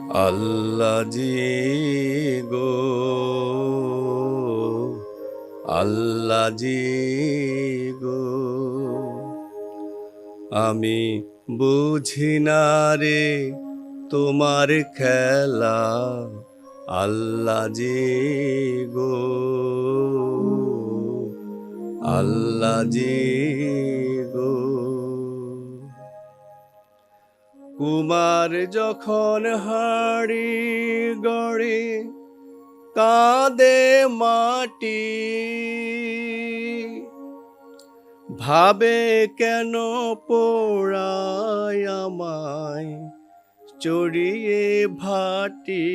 আল্লাহ জি গো, আল্লাহ জি গো, আমি বুঝি না রে তোমার খেলা। আল্লাহ জি গো, আল্লাহ জি গো। কুমার যখন হাড়ি গড়ে কাঁদে মাটি, ভাবে কেন পোড়ায় আমায় চড়িয়ে ভাটি।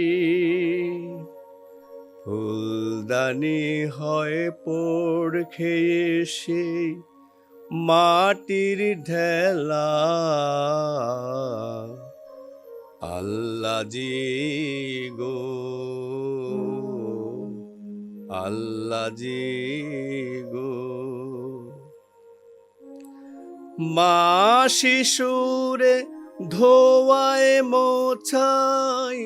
ফুলদানি হয় পোড় খেয়ে সেই মাটির ঢেলা। আল্লাহ জি গো, আল্লাহ জি গো। মা শিশুরে ধোয়ায় মোছায়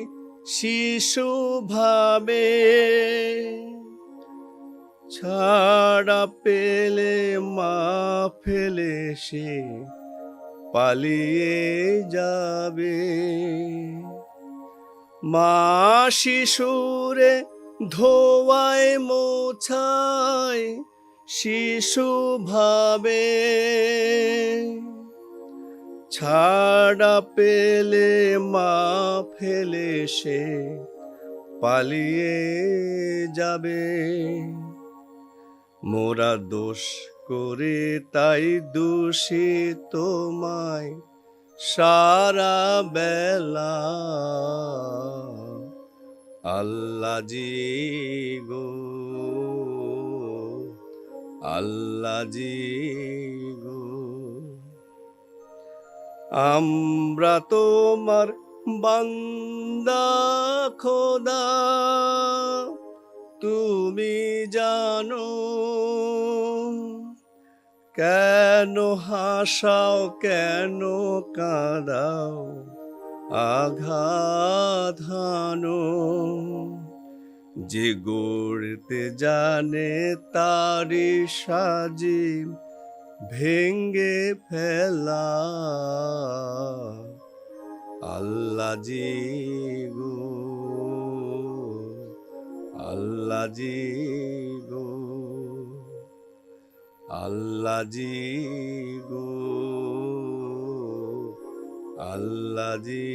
শিশু ভাবে, ছাড়া পেলে মা ফেলে সে পালিয়ে যাবে। মা শিশুরে ধোয়ায় মোছায় শিশু ভাবে, ছাড়া পেলে মা ফেলে সে পালিয়ে যাবে। মোরা দোষ করে তাই দোষী তোমায় সারা বেলা। আল্লাহ জি গো, আল্লাহ জি গো। আমরা তোমার বান্দা খোদা, তুমি জানো কেন হাসাও কেন কাঁদাও আঘাত হানো। যে গড়তে জানে তারি সাজি ভেঙ্গে ফেলা। আল্লাহ জি গো, আল্লাহ জি গো, আল্লাহ জি গো, আল্লাহ জি।